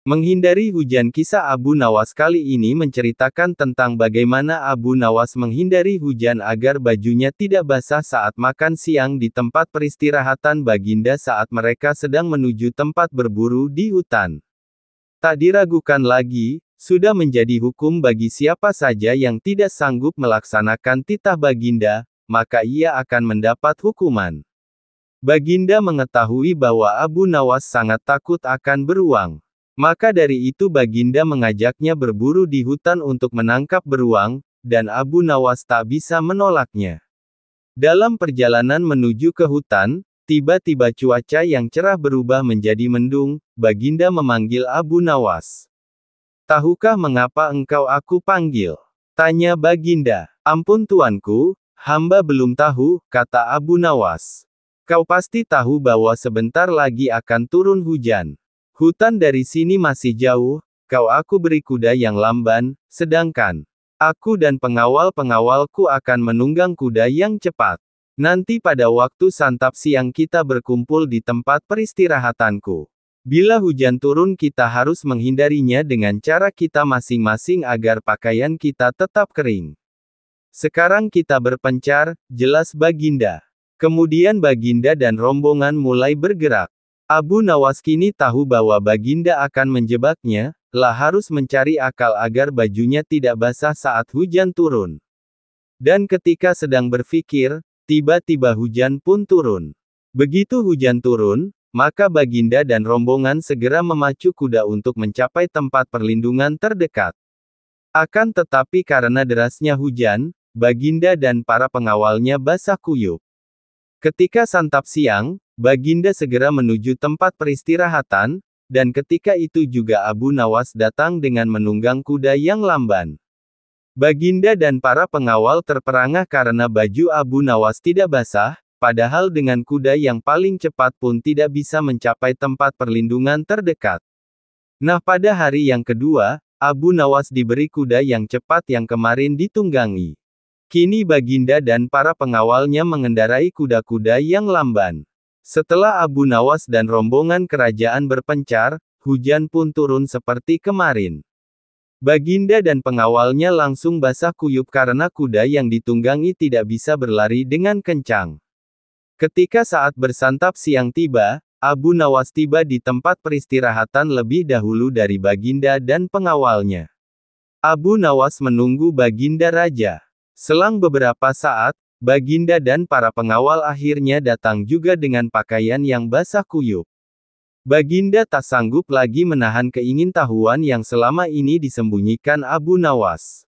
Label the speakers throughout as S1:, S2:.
S1: Menghindari hujan. Kisah Abu Nawas kali ini menceritakan tentang bagaimana Abu Nawas menghindari hujan agar bajunya tidak basah saat makan siang di tempat peristirahatan baginda saat mereka sedang menuju tempat berburu di hutan. Tak diragukan lagi, sudah menjadi hukum bagi siapa saja yang tidak sanggup melaksanakan titah baginda, maka ia akan mendapat hukuman. Baginda mengetahui bahwa Abu Nawas sangat takut akan beruang. Maka dari itu baginda mengajaknya berburu di hutan untuk menangkap beruang, dan Abu Nawas tak bisa menolaknya. Dalam perjalanan menuju ke hutan, tiba-tiba cuaca yang cerah berubah menjadi mendung. Baginda memanggil Abu Nawas. "Tahukah mengapa engkau aku panggil?" tanya baginda. "Ampun tuanku, hamba belum tahu," kata Abu Nawas. "Kau pasti tahu bahwa sebentar lagi akan turun hujan. Hutan dari sini masih jauh, aku beri kuda yang lamban, sedangkan aku dan pengawal-pengawalku akan menunggang kuda yang cepat. Nanti pada waktu santap siang kita berkumpul di tempat peristirahatanku. Bila hujan turun kita harus menghindarinya dengan cara kita masing-masing agar pakaian kita tetap kering. Sekarang kita berpencar," jelas baginda. Kemudian baginda dan rombongan mulai bergerak. Abu Nawas kini tahu bahwa baginda akan menjebaknya, harus mencari akal agar bajunya tidak basah saat hujan turun. Dan ketika sedang berpikir, tiba-tiba hujan pun turun. Begitu hujan turun, maka baginda dan rombongan segera memacu kuda untuk mencapai tempat perlindungan terdekat. Akan tetapi karena derasnya hujan, baginda dan para pengawalnya basah kuyup. Ketika santap siang, baginda segera menuju tempat peristirahatan, dan ketika itu juga Abu Nawas datang dengan menunggang kuda yang lamban. Baginda dan para pengawal terperangah karena baju Abu Nawas tidak basah, padahal dengan kuda yang paling cepat pun tidak bisa mencapai tempat perlindungan terdekat. Nah, pada hari yang kedua, Abu Nawas diberi kuda yang cepat yang kemarin ditunggangi. Kini baginda dan para pengawalnya mengendarai kuda-kuda yang lamban. Setelah Abu Nawas dan rombongan kerajaan berpencar, hujan pun turun seperti kemarin. Baginda dan pengawalnya langsung basah kuyup karena kuda yang ditunggangi tidak bisa berlari dengan kencang. Ketika saat bersantap siang tiba, Abu Nawas tiba di tempat peristirahatan lebih dahulu dari baginda dan pengawalnya. Abu Nawas menunggu baginda raja. Selang beberapa saat, baginda dan para pengawal akhirnya datang juga dengan pakaian yang basah kuyup. Baginda tak sanggup lagi menahan keingintahuan yang selama ini disembunyikan Abu Nawas.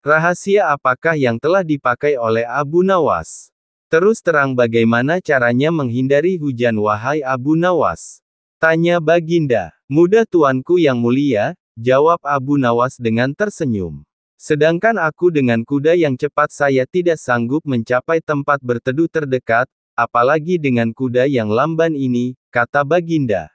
S1: Rahasia apakah yang telah dipakai oleh Abu Nawas? Terus terang bagaimana caranya menghindari hujan wahai Abu Nawas? Tanya baginda. "Mudah tuanku yang mulia," jawab Abu Nawas dengan tersenyum. "Sedangkan aku dengan kuda yang cepat saya tidak sanggup mencapai tempat berteduh terdekat, apalagi dengan kuda yang lamban ini," kata baginda.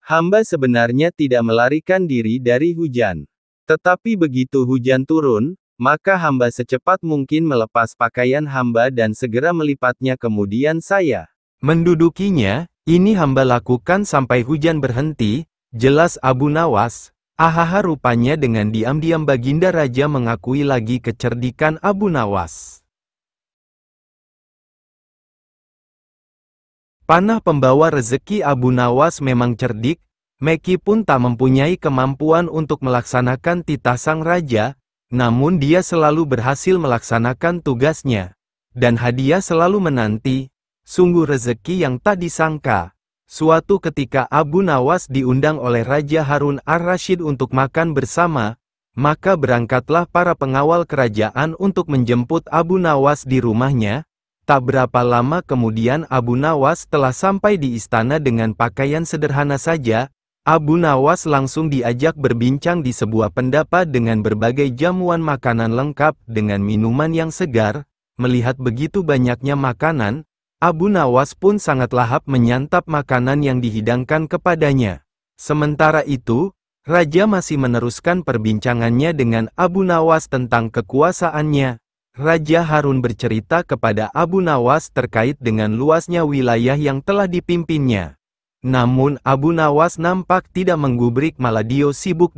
S1: "Hamba sebenarnya tidak melarikan diri dari hujan. Tetapi begitu hujan turun, maka hamba secepat mungkin melepas pakaian hamba dan segera melipatnya kemudian saya mendudukinya. Ini hamba lakukan sampai hujan berhenti," jelas Abu Nawas. Ahaha, rupanya dengan diam-diam baginda raja mengakui lagi kecerdikan Abu Nawas. Panah pembawa rezeki Abu Nawas memang cerdik, meskipun tak mempunyai kemampuan untuk melaksanakan titah sang raja, namun dia selalu berhasil melaksanakan tugasnya. Dan hadiah selalu menanti, sungguh rezeki yang tak disangka. Suatu ketika Abu Nawas diundang oleh Raja Harun ar-Rasyid untuk makan bersama, maka berangkatlah para pengawal kerajaan untuk menjemput Abu Nawas di rumahnya. Tak berapa lama kemudian Abu Nawas telah sampai di istana dengan pakaian sederhana saja. Abu Nawas langsung diajak berbincang di sebuah pendapa dengan berbagai jamuan makanan lengkap dengan minuman yang segar. Melihat begitu banyaknya makanan, Abu Nawas pun sangat lahap menyantap makanan yang dihidangkan kepadanya. Sementara itu, Raja masih meneruskan perbincangannya dengan Abu Nawas tentang kekuasaannya. Raja Harun bercerita kepada Abu Nawas terkait dengan luasnya wilayah yang telah dipimpinnya. Namun Abu Nawas nampak tidak menggubris, malah dia sibuk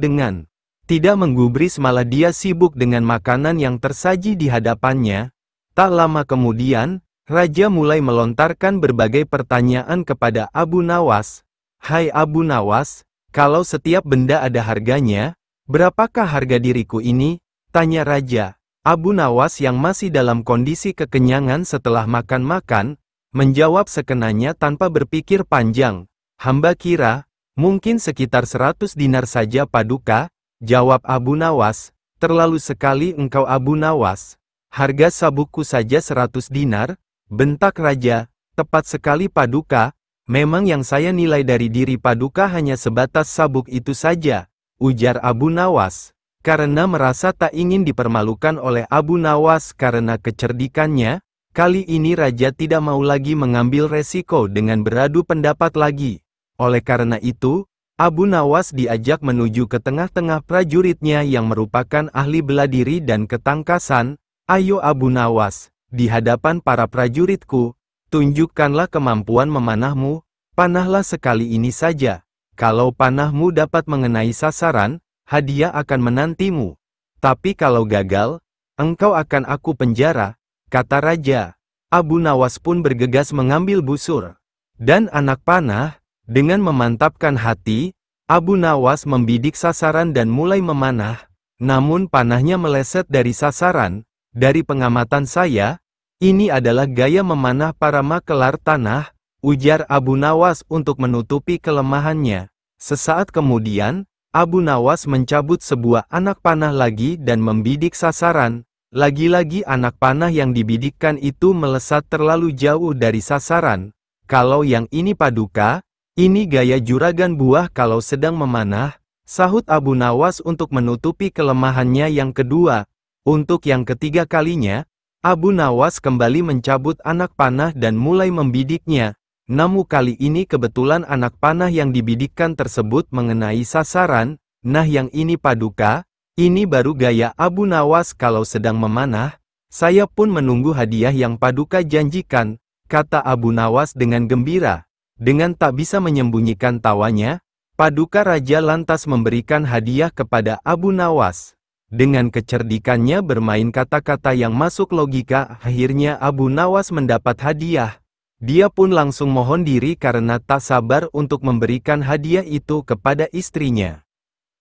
S1: dengan makanan yang tersaji di hadapannya. Tak lama kemudian, Raja mulai melontarkan berbagai pertanyaan kepada Abu Nawas. "Hai Abu Nawas, kalau setiap benda ada harganya, berapakah harga diriku ini?" tanya Raja. Abu Nawas yang masih dalam kondisi kekenyangan setelah makan-makan, menjawab sekenanya tanpa berpikir panjang. "Hamba kira, mungkin sekitar 100 dinar saja Paduka," jawab Abu Nawas. "Terlalu sekali engkau Abu Nawas. Harga sabukku saja 100 dinar, bentak Raja. "Tepat sekali Paduka, memang yang saya nilai dari diri Paduka hanya sebatas sabuk itu saja," ujar Abu Nawas. Karena merasa tak ingin dipermalukan oleh Abu Nawas karena kecerdikannya, kali ini Raja tidak mau lagi mengambil resiko dengan beradu pendapat lagi. Oleh karena itu, Abu Nawas diajak menuju ke tengah-tengah prajuritnya yang merupakan ahli bela diri dan ketangkasan. "Ayo Abu Nawas, di hadapan para prajuritku, tunjukkanlah kemampuan memanahmu. Panahlah sekali ini saja. Kalau panahmu dapat mengenai sasaran, hadiah akan menantimu. Tapi kalau gagal, engkau akan aku penjara," kata Raja. Abu Nawas pun bergegas mengambil busur dan anak panah. Dengan memantapkan hati, Abu Nawas membidik sasaran dan mulai memanah. Namun panahnya meleset dari sasaran. "Dari pengamatan saya, ini adalah gaya memanah para makelar tanah," ujar Abu Nawas untuk menutupi kelemahannya. Sesaat kemudian, Abu Nawas mencabut sebuah anak panah lagi dan membidik sasaran. Lagi-lagi anak panah yang dibidikkan itu melesat terlalu jauh dari sasaran. "Kalau yang ini Paduka, ini gaya juragan buah kalau sedang memanah," sahut Abu Nawas untuk menutupi kelemahannya yang kedua. Untuk yang ketiga kalinya, Abu Nawas kembali mencabut anak panah dan mulai membidiknya. Namun kali ini kebetulan anak panah yang dibidikkan tersebut mengenai sasaran. "Nah yang ini Paduka, ini baru gaya Abu Nawas kalau sedang memanah. Saya pun menunggu hadiah yang Paduka janjikan," kata Abu Nawas dengan gembira. Dengan tak bisa menyembunyikan tawanya, Paduka Raja lantas memberikan hadiah kepada Abu Nawas. Dengan kecerdikannya bermain kata-kata yang masuk logika, akhirnya Abu Nawas mendapat hadiah. Dia pun langsung mohon diri karena tak sabar untuk memberikan hadiah itu kepada istrinya.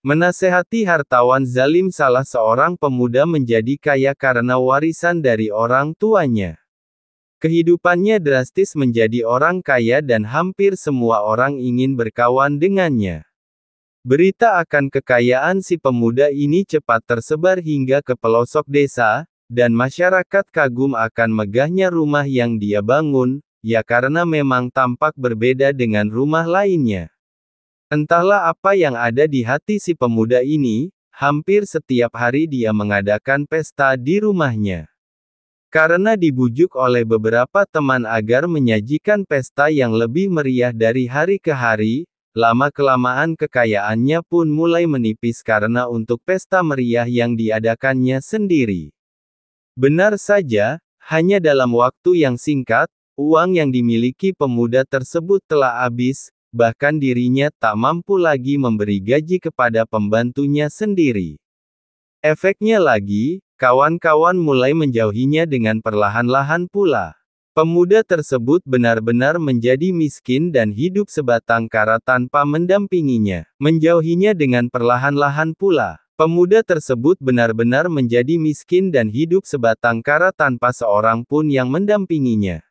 S1: Menasehati hartawan zalim. Salah seorang pemuda menjadi kaya karena warisan dari orang tuanya. Kehidupannya drastis menjadi orang kaya dan hampir semua orang ingin berkawan dengannya. Berita akan kekayaan si pemuda ini cepat tersebar hingga ke pelosok desa, dan masyarakat kagum akan megahnya rumah yang dia bangun, ya karena memang tampak berbeda dengan rumah lainnya. Entahlah apa yang ada di hati si pemuda ini, hampir setiap hari dia mengadakan pesta di rumahnya. Karena dibujuk oleh beberapa teman agar menyajikan pesta yang lebih meriah dari hari ke hari, lama-kelamaan kekayaannya pun mulai menipis karena untuk pesta meriah yang diadakannya sendiri. Benar saja, hanya dalam waktu yang singkat, uang yang dimiliki pemuda tersebut telah habis, bahkan dirinya tak mampu lagi memberi gaji kepada pembantunya sendiri. Efeknya lagi, kawan-kawan mulai menjauhinya dengan perlahan-lahan pula. Pemuda tersebut benar-benar menjadi miskin dan hidup sebatang kara tanpa mendampinginya. Menjauhinya dengan perlahan-lahan pula. Pemuda tersebut benar-benar menjadi miskin dan hidup sebatang kara tanpa seorang pun yang mendampinginya.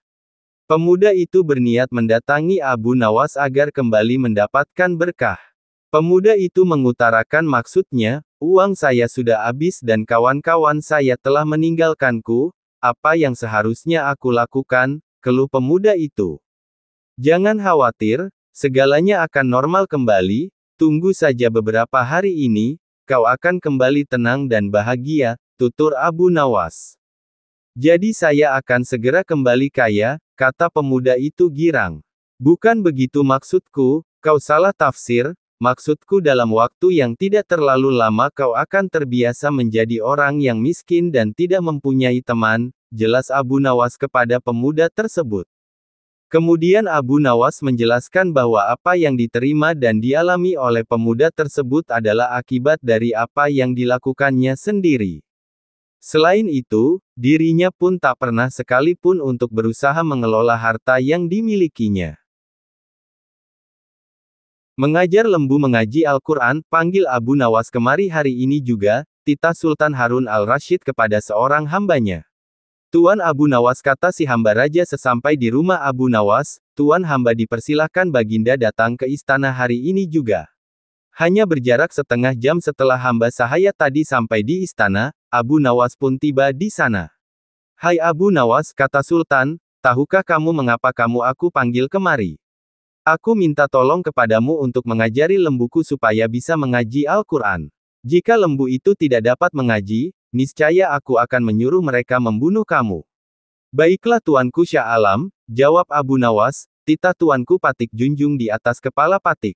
S1: Pemuda itu berniat mendatangi Abu Nawas agar kembali mendapatkan berkah. Pemuda itu mengutarakan maksudnya, "Uang saya sudah habis dan kawan-kawan saya telah meninggalkanku, apa yang seharusnya aku lakukan?" keluh pemuda itu. "Jangan khawatir, segalanya akan normal kembali, tunggu saja beberapa hari ini, kau akan kembali tenang dan bahagia," tutur Abu Nawas. "Jadi saya akan segera kembali kaya," kata pemuda itu girang. "Bukan begitu maksudku, kau salah tafsir. Maksudku dalam waktu yang tidak terlalu lama kau akan terbiasa menjadi orang yang miskin dan tidak mempunyai teman," jelas Abu Nawas kepada pemuda tersebut. Kemudian Abu Nawas menjelaskan bahwa apa yang diterima dan dialami oleh pemuda tersebut adalah akibat dari apa yang dilakukannya sendiri. Selain itu, dirinya pun tak pernah sekalipun untuk berusaha mengelola harta yang dimilikinya. Mengajar lembu mengaji Al-Quran, panggil Abu Nawas kemari hari ini juga, titah Sultan Harun al-Rasyid kepada seorang hambanya. Tuan Abu Nawas, kata si hamba raja sesampai di rumah Abu Nawas, Tuan hamba dipersilahkan Baginda datang ke istana hari ini juga. Hanya berjarak setengah jam setelah hamba sahaya tadi sampai di istana, Abu Nawas pun tiba di sana. Hai Abu Nawas, kata Sultan, tahukah kamu mengapa aku panggil kemari? Aku minta tolong kepadamu untuk mengajari lembuku supaya bisa mengaji Al-Quran. Jika lembu itu tidak dapat mengaji, niscaya aku akan menyuruh mereka membunuh kamu. Baiklah tuanku Syah Alam, jawab Abu Nawas, titah tuanku patik junjung di atas kepala patik.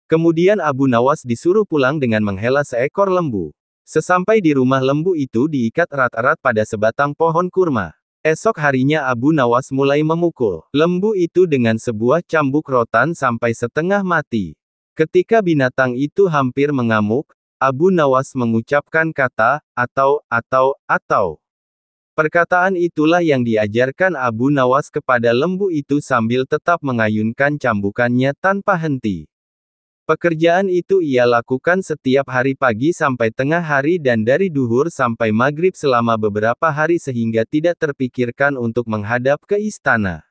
S1: Kemudian Abu Nawas disuruh pulang dengan menghela seekor lembu. Sesampai di rumah lembu itu diikat erat-erat pada sebatang pohon kurma. Esok harinya Abu Nawas mulai memukul lembu itu dengan sebuah cambuk rotan sampai setengah mati. Ketika binatang itu hampir mengamuk, Abu Nawas mengucapkan kata, atau. Perkataan itulah yang diajarkan Abu Nawas kepada lembu itu sambil tetap mengayunkan cambukannya tanpa henti. Pekerjaan itu ia lakukan setiap hari pagi sampai tengah hari dan dari duhur sampai maghrib selama beberapa hari sehingga tidak terpikirkan untuk menghadap ke istana.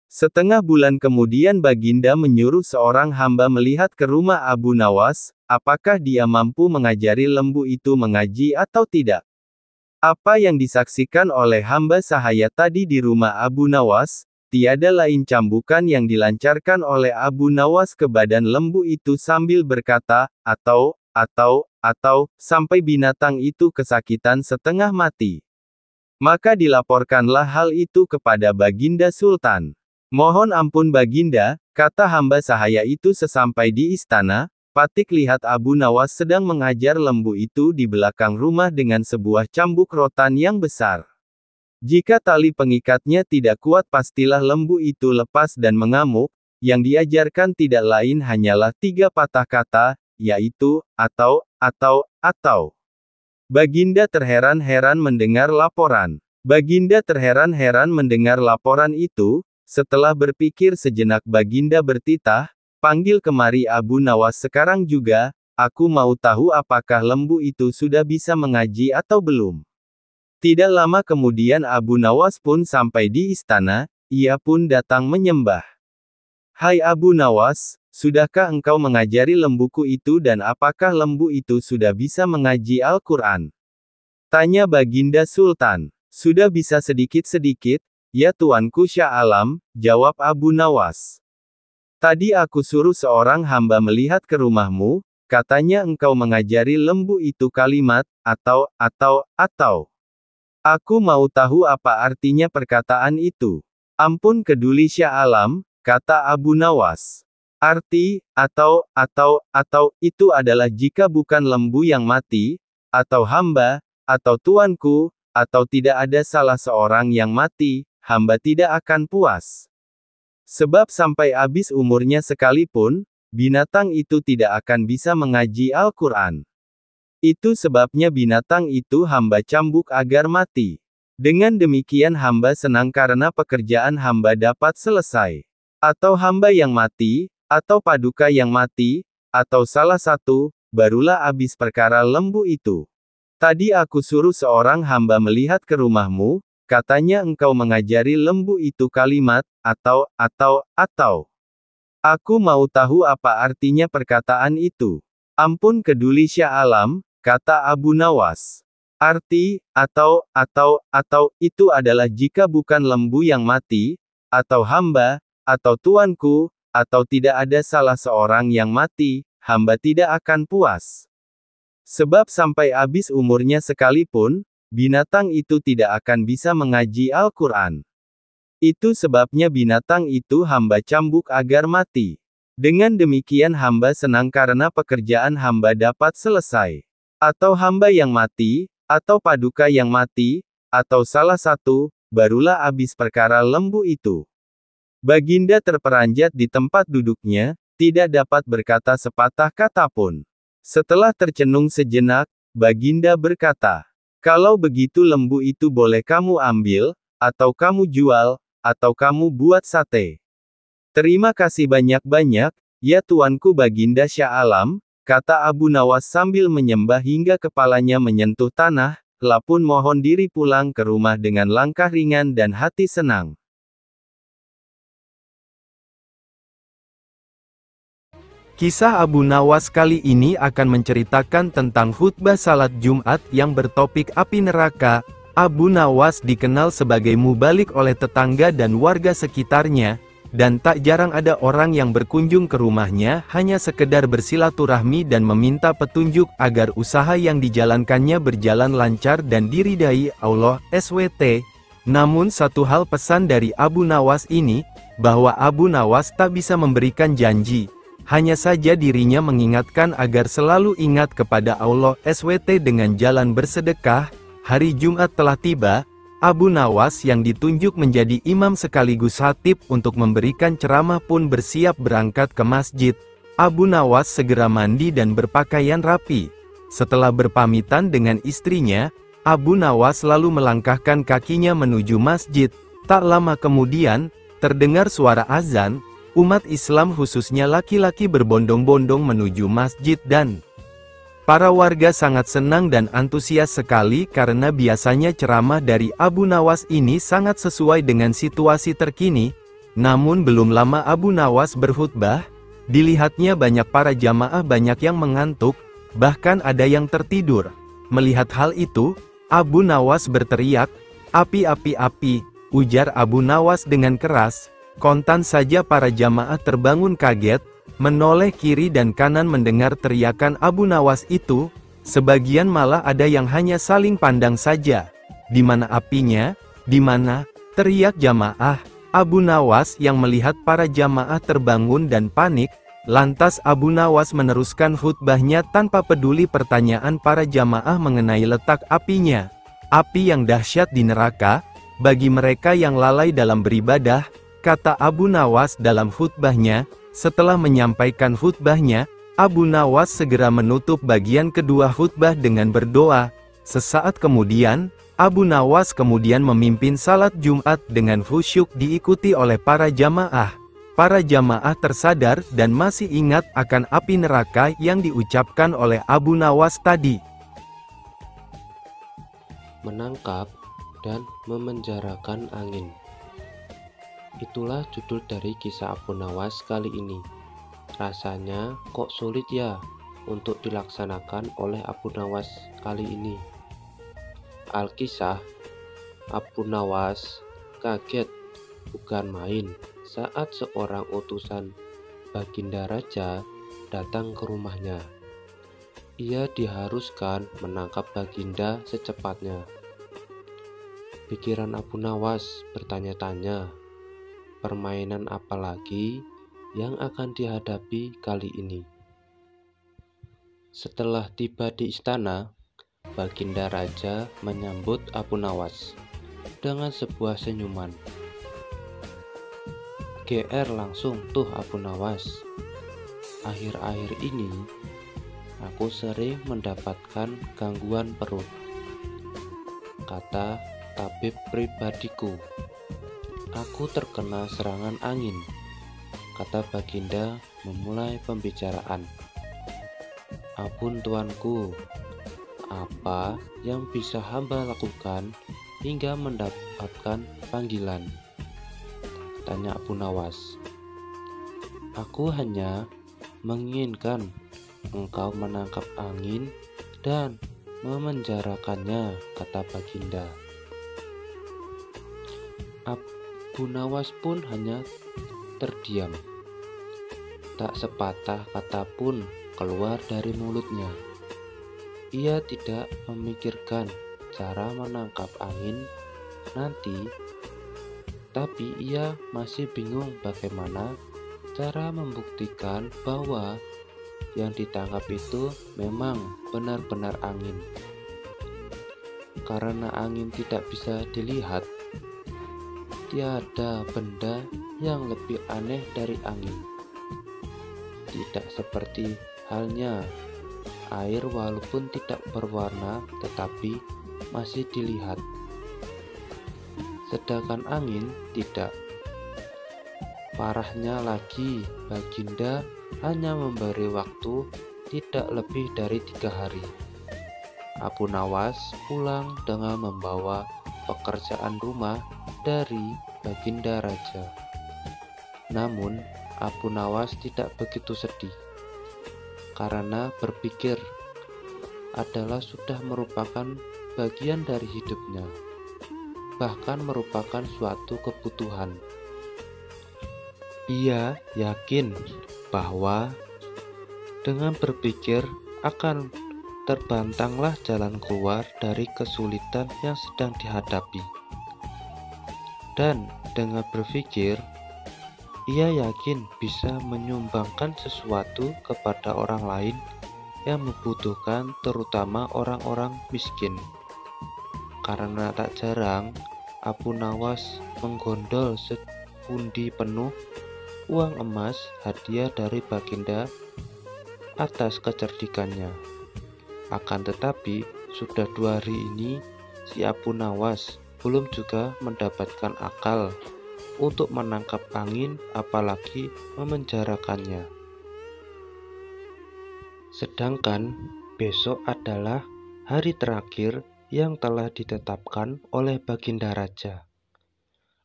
S1: Setengah bulan kemudian Baginda menyuruh seorang hamba melihat ke rumah Abu Nawas, apakah dia mampu mengajari lembu itu mengaji atau tidak. Apa yang disaksikan oleh hamba sahaya tadi di rumah Abu Nawas, tiada lain cambukan yang dilancarkan oleh Abu Nawas ke badan lembu itu sambil berkata, atau, sampai binatang itu kesakitan setengah mati. Maka dilaporkanlah hal itu kepada Baginda Sultan. Mohon ampun Baginda, kata hamba sahaya itu sesampai di istana, patik lihat Abu Nawas sedang mengajar lembu itu di belakang rumah dengan sebuah cambuk rotan yang besar. Jika tali pengikatnya tidak kuat pastilah lembu itu lepas dan mengamuk, yang diajarkan tidak lain hanyalah 3 patah kata, yaitu, atau. Baginda terheran-heran mendengar laporan. Baginda terheran-heran mendengar laporan itu, setelah berpikir sejenak Baginda bertitah, panggil kemari Abu Nawas sekarang juga, aku mau tahu apakah lembu itu sudah bisa mengaji atau belum. Tidak lama kemudian Abu Nawas pun sampai di istana, ia pun datang menyembah. Hai Abu Nawas, sudahkah engkau mengajari lembuku itu dan apakah lembu itu sudah bisa mengaji Al-Quran? Tanya Baginda Sultan. Sudah bisa sedikit-sedikit, ya tuanku Syah Alam, jawab Abu Nawas. Tadi aku suruh seorang hamba melihat ke rumahmu, katanya engkau mengajari lembu itu kalimat, atau. Aku mau tahu apa artinya perkataan itu. Ampun keduli Syah Alam, kata Abu Nawas. Arti, atau, itu adalah jika bukan lembu yang mati, atau hamba, atau tuanku, atau tidak ada salah seorang yang mati, hamba tidak akan puas. Sebab sampai habis umurnya sekalipun, binatang itu tidak akan bisa mengaji Al-Quran. Itu sebabnya binatang itu hamba cambuk agar mati. Dengan demikian hamba senang karena pekerjaan hamba dapat selesai. Atau hamba yang mati, atau paduka yang mati, atau salah satu, barulah habis perkara lembu itu. Tadi aku suruh seorang hamba melihat ke rumahmu, katanya engkau mengajari lembu itu kalimat, atau. Aku mau tahu apa artinya perkataan itu. Ampun keduli Syah Alam, kata Abu Nawas. Arti, atau, itu adalah jika bukan lembu yang mati, atau hamba, atau tuanku, atau tidak ada salah seorang yang mati, hamba tidak akan puas. Sebab sampai habis umurnya sekalipun, binatang itu tidak akan bisa mengaji Al-Quran. Itu sebabnya binatang itu hamba cambuk agar mati. Dengan demikian hamba senang karena pekerjaan hamba dapat selesai. Atau hamba yang mati, atau paduka yang mati, atau salah satu, barulah habis perkara lembu itu. Baginda terperanjat di tempat duduknya, tidak dapat berkata sepatah kata pun. Setelah tercenung sejenak, Baginda berkata, "Kalau begitu lembu itu boleh kamu ambil, atau kamu jual, atau kamu buat sate." "Terima kasih banyak-banyak, ya Tuanku Baginda Shah Alam," kata Abu Nawas sambil menyembah hingga kepalanya menyentuh tanah, lapun mohon diri pulang ke rumah dengan langkah ringan dan hati senang. Kisah Abu Nawas kali ini akan menceritakan tentang khutbah salat Jumat yang bertopik api neraka. Abu Nawas dikenal sebagai mubalik oleh tetangga dan warga sekitarnya, dan tak jarang ada orang yang berkunjung ke rumahnya hanya sekedar bersilaturahmi dan meminta petunjuk agar usaha yang dijalankannya berjalan lancar dan diridai Allah SWT. Namun satu hal pesan dari Abu Nawas ini, bahwa Abu Nawas tak bisa memberikan janji. Hanya saja dirinya mengingatkan agar selalu ingat kepada Allah SWT dengan jalan bersedekah. Hari Jumat telah tiba, Abu Nawas yang ditunjuk menjadi imam sekaligus khatib untuk memberikan ceramah pun bersiap berangkat ke masjid. Abu Nawas segera mandi dan berpakaian rapi. Setelah berpamitan dengan istrinya, Abu Nawas lalu melangkahkan kakinya menuju masjid. Tak lama kemudian, terdengar suara azan. Umat Islam khususnya laki-laki berbondong-bondong menuju masjid dan para warga sangat senang dan antusias sekali karena biasanya ceramah dari Abu Nawas ini sangat sesuai dengan situasi terkini. Namun belum lama Abu Nawas berkhutbah, dilihatnya banyak para jamaah banyak yang mengantuk, bahkan ada yang tertidur. Melihat hal itu, Abu Nawas berteriak, "Api, api, api," ujar Abu Nawas dengan keras. Kontan saja para jamaah terbangun kaget, menoleh kiri dan kanan mendengar teriakan Abu Nawas itu. Sebagian malah ada yang hanya saling pandang saja. "Di mana apinya? Di mana?" teriak jamaah. Abu Nawas yang melihat para jamaah terbangun dan panik, lantas Abu Nawas meneruskan khutbahnya tanpa peduli pertanyaan para jamaah mengenai letak apinya. "Api yang dahsyat di neraka, bagi mereka yang lalai dalam beribadah," kata Abu Nawas dalam khutbahnya. Setelah menyampaikan khutbahnya, Abu Nawas segera menutup bagian kedua khutbah dengan berdoa. Sesaat kemudian, Abu Nawas kemudian memimpin salat Jumat dengan khusyuk diikuti oleh para jamaah. Para jamaah tersadar dan masih ingat akan api neraka yang diucapkan oleh Abu Nawas tadi.
S2: Menangkap dan memenjarakan angin. Itulah judul dari kisah Abu Nawas kali ini. Rasanya kok sulit ya untuk dilaksanakan oleh Abu Nawas kali ini. Alkisah, Abu Nawas kaget bukan main saat seorang utusan Baginda Raja datang ke rumahnya. Ia diharuskan menangkap Baginda secepatnya. Pikiran Abu Nawas bertanya-tanya, permainan apa lagi yang akan dihadapi kali ini? Setelah tiba di istana, Baginda Raja menyambut Abu Nawas dengan sebuah senyuman. "GR langsung tuh Abu Nawas. Akhir-akhir ini, aku sering mendapatkan gangguan perut," kata tabib pribadiku. "Aku terkena serangan angin," kata Baginda memulai pembicaraan. "Ampun Tuanku, apa yang bisa hamba lakukan hingga mendapatkan panggilan?" tanya Abu Nawas. "Aku hanya menginginkan engkau menangkap angin dan memenjarakannya," kata Baginda. Abu Nawas pun hanya terdiam. Tak sepatah kata pun keluar dari mulutnya. Ia tidak memikirkan cara menangkap angin nanti, tapi ia masih bingung bagaimana cara membuktikan bahwa yang ditangkap itu memang benar-benar angin. Karena angin tidak bisa dilihat, tiada benda yang lebih aneh dari angin. Tidak seperti halnya air, walaupun tidak berwarna tetapi masih dilihat. Sedangkan angin tidak. Parahnya lagi, Baginda hanya memberi waktu tidak lebih dari 3 hari. Abu Nawas pulang dengan membawa pekerjaan rumah dari Baginda Raja. Namun, Abu Nawas tidak begitu sedih, karena berpikir adalah sudah merupakan bagian dari hidupnya, bahkan merupakan suatu kebutuhan. Ia yakin bahwa dengan berpikir akan terbantanglah jalan keluar dari kesulitan yang sedang dihadapi. Dan dengan berpikir, ia yakin bisa menyumbangkan sesuatu kepada orang lain yang membutuhkan, terutama orang-orang miskin. Karena tak jarang Abu Nawas menggondol sepundi penuh uang emas hadiah dari Baginda atas kecerdikannya. Akan tetapi, sudah 2 hari ini si Abu Nawas belum juga mendapatkan akal untuk menangkap angin, apalagi memenjarakannya. Sedangkan besok adalah hari terakhir yang telah ditetapkan oleh Baginda Raja.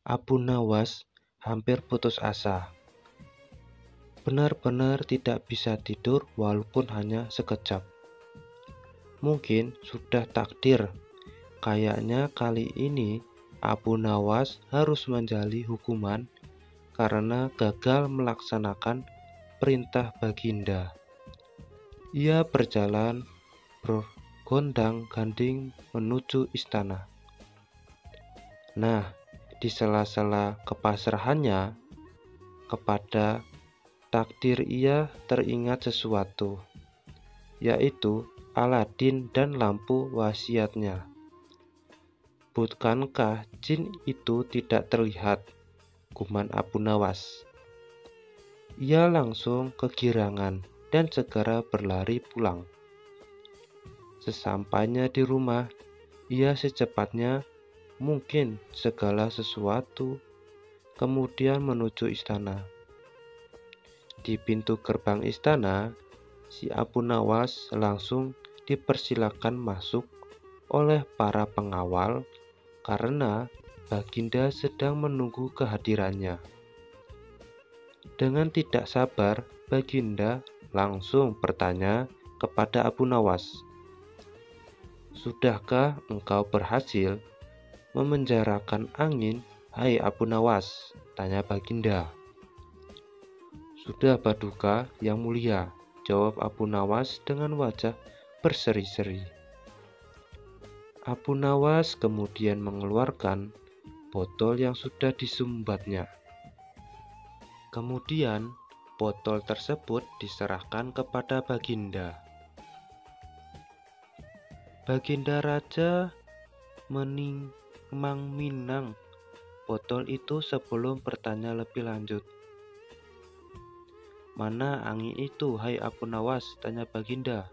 S2: Abu Nawas hampir putus asa. Benar-benar tidak bisa tidur walaupun hanya sekejap. Mungkin sudah takdir. Kayaknya kali ini Abu Nawas harus menjalani hukuman karena gagal melaksanakan perintah Baginda. Ia berjalan bergondang-ganting menuju istana. Nah, di sela-sela kepasrahannya kepada takdir, ia teringat sesuatu, yaitu Aladin dan lampu wasiatnya. Bukankah jin itu tidak terlihat? Gumam Abu Nawas. Ia langsung kegirangan dan segera berlari pulang. Sesampainya di rumah, ia secepatnya mungkin segala sesuatu, kemudian menuju istana. Di pintu gerbang istana, si Abu Nawas langsung dipersilakan masuk oleh para pengawal karena Baginda sedang menunggu kehadirannya. Dengan tidak sabar, Baginda langsung bertanya kepada Abu Nawas, "Sudahkah engkau berhasil memenjarakan angin, hai Abu Nawas?" tanya Baginda. "Sudah, Paduka yang mulia," jawab Abu Nawas dengan wajah berseri-seri. Abu Nawas kemudian mengeluarkan botol yang sudah disumbatnya. Kemudian botol tersebut diserahkan kepada Baginda. Baginda Raja menimang-minang botol itu sebelum bertanya lebih lanjut. "Mana angin itu, hai Abu Nawas?" tanya Baginda.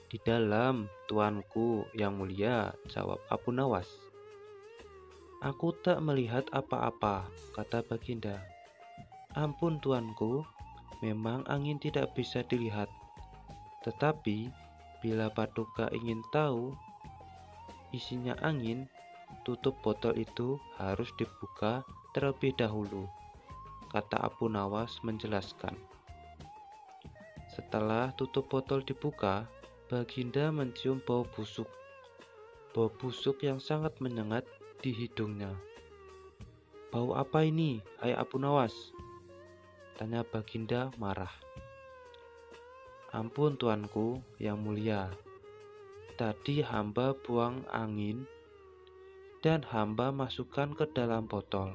S2: "Di dalam, tuanku yang mulia," jawab Abu Nawas. "Aku tak melihat apa-apa," kata Baginda. "Ampun tuanku, memang angin tidak bisa dilihat. Tetapi, bila Paduka ingin tahu isinya angin, tutup botol itu harus dibuka terlebih dahulu," kata Abu Nawas menjelaskan. Setelah tutup botol dibuka, Baginda mencium bau busuk. Bau busuk yang sangat menyengat di hidungnya. "Bau apa ini, hai Abu Nawas?" tanya Baginda marah. "Ampun tuanku yang mulia, tadi hamba buang angin dan hamba masukkan ke dalam botol.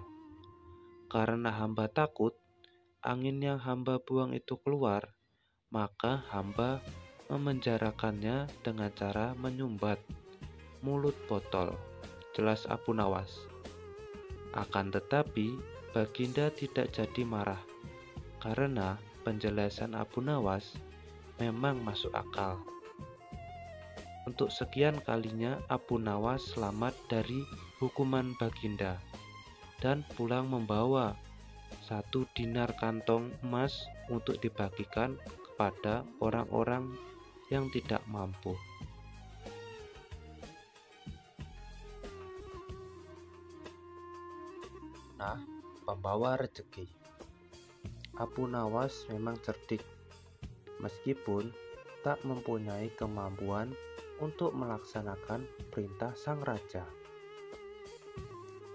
S2: Karena hamba takut angin yang hamba buang itu keluar, maka hamba memenjarakannya dengan cara menyumbat mulut botol," jelas Abu Nawas. "Akan tetapi, Baginda tidak jadi marah, karena penjelasan Abu Nawas memang masuk akal. Untuk sekian kalinya Abu Nawas selamat dari hukuman Baginda dan pulang membawa 1 dinar kantong emas untuk dibagikan kepada orang-orang yang tidak mampu. Nah, pembawa rezeki. Abu Nawas memang cerdik, meskipun tak mempunyai kemampuan untuk melaksanakan perintah sang raja.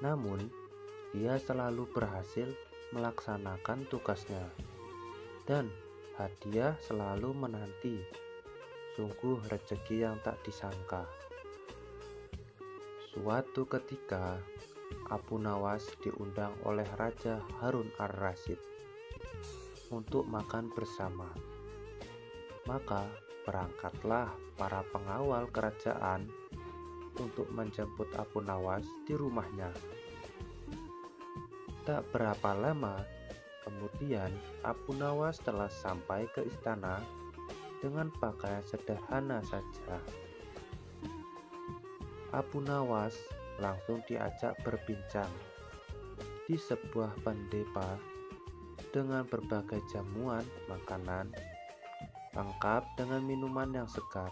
S2: Namun, dia selalu berhasil melaksanakan tugasnya, dan hadiah selalu menanti. Sungguh rezeki yang tak disangka. Suatu ketika, Abu Nawas diundang oleh Raja Harun ar-Rasyid untuk makan bersama. Maka berangkatlah para pengawal kerajaan untuk menjemput Abu Nawas di rumahnya. Tak berapa lama kemudian Abu Nawas telah sampai ke istana dengan pakaian sederhana saja. Abu Nawas langsung diajak berbincang di sebuah pendepa dengan berbagai jamuan makanan, lengkap dengan minuman yang segar.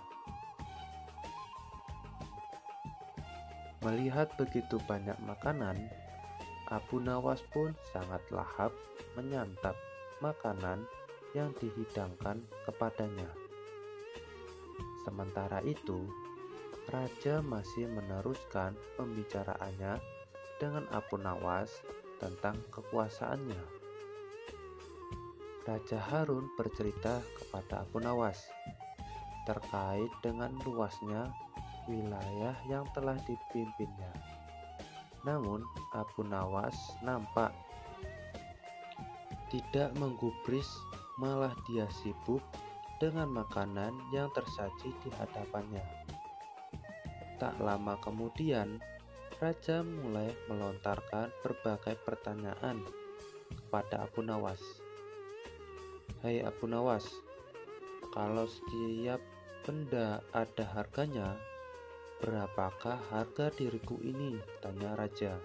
S2: Melihat begitu banyak makanan, Abu Nawas pun sangat lahap menyantap makanan yang dihidangkan kepadanya. Sementara itu, Raja masih meneruskan pembicaraannya dengan Abu Nawas tentang kekuasaannya. Raja Harun bercerita kepada Abu Nawas terkait dengan luasnya wilayah yang telah dipimpinnya. Namun Abu Nawas nampak tidak menggubris, malah dia sibuk dengan makanan yang tersaji di hadapannya. Tak lama kemudian, Raja mulai melontarkan berbagai pertanyaan kepada Abu Nawas. "Hai Abu Nawas, kalau setiap benda ada harganya, berapakah harga diriku ini?" tanya Raja.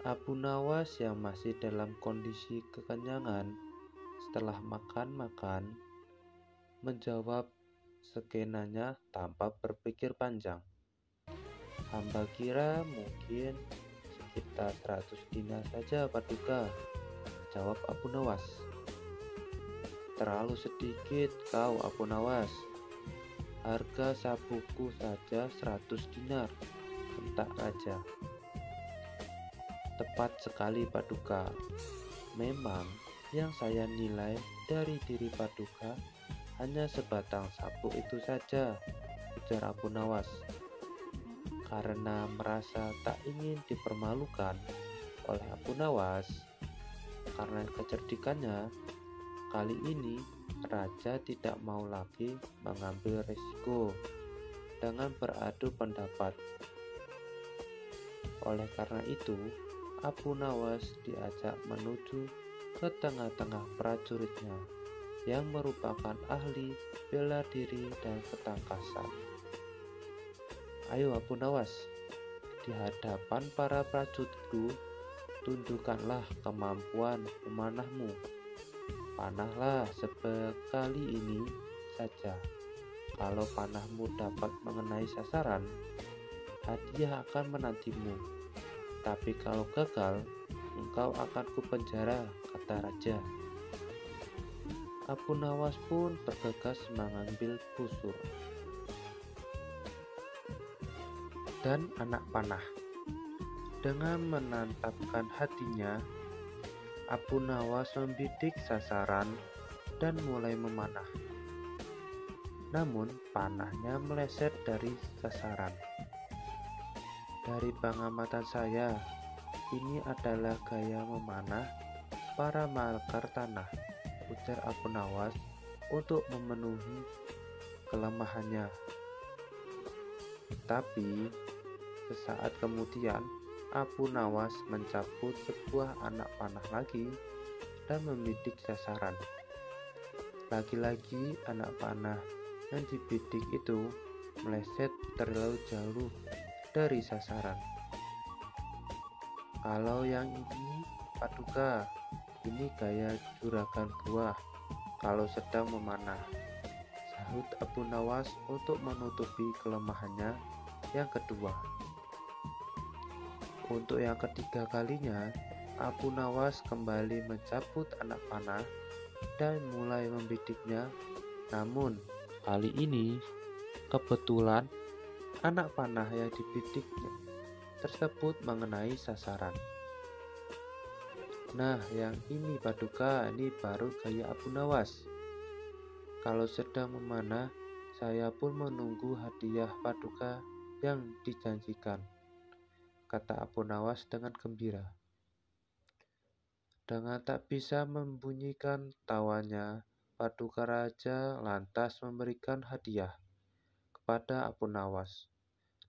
S2: Abu Nawas yang masih dalam kondisi kekenyangan setelah makan-makan menjawab skenanya tanpa berpikir panjang. "Hamba kira mungkin sekitar 100 dinar saja Paduka," jawab Abu Nawas. "Terlalu sedikit kau Abu Nawas. Harga sapuku saja 100 dinar, bentak Raja. "Tepat sekali Paduka. Memang yang saya nilai dari diri Paduka hanya sebatang sapu itu saja," ujar Abu Nawas. Karena merasa tak ingin dipermalukan oleh Abu Nawas karena kecerdikannya, kali ini Raja tidak mau lagi mengambil risiko dengan beradu pendapat. Oleh karena itu, Abu Nawas diajak menuju ke tengah-tengah prajuritnya yang merupakan ahli bela diri dan ketangkasan. "Ayo Abu Nawas, di hadapan para prajuritku, tunjukkanlah kemampuan memanahmu. Panahlah sekali ini saja. Kalau panahmu dapat mengenai sasaran, hadiah akan menantimu. Tapi kalau gagal, engkau akan kupenjara," kata Raja. Abu Nawas pun bergegas mengambil busur dan anak panah. Dengan menantapkan hatinya, Abu Nawas membidik sasaran dan mulai memanah. Namun panahnya meleset dari sasaran. "Dari pengamatan saya, ini adalah gaya memanah para malkar tanah," ujar Abu Nawas untuk memenuhi kelemahannya. Tapi sesaat kemudian Abu Nawas mencabut sebuah anak panah lagi dan membidik sasaran. Lagi-lagi anak panah yang dibidik itu meleset terlalu jauh dari sasaran. Kalau yang ini, Paduka, ini gaya juragan buah kalau sedang memanah, sahut Abu Nawas untuk menutupi kelemahannya yang kedua. Untuk yang ketiga kalinya, Abu Nawas kembali mencabut anak panah dan mulai membidiknya. Namun, kali ini kebetulan anak panah yang dibidiknya tersebut mengenai sasaran. Nah, yang ini Paduka, ini baru gaya Abu Nawas. Kalau sedang memanah, saya pun menunggu hadiah Paduka yang dijanjikan, kata Abu Nawas dengan gembira. Dengan tak bisa membunyikan tawanya, Paduka Raja lantas memberikan hadiah kepada Abu Nawas.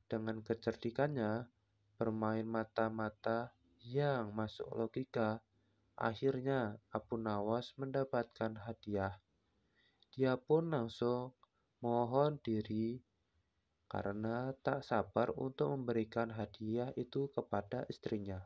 S2: Dengan kecerdikannya, bermain mata-mata yang masuk logika, akhirnya Abu Nawas mendapatkan hadiah. Dia pun langsung mohon diri karena tak sabar untuk memberikan hadiah itu kepada istrinya.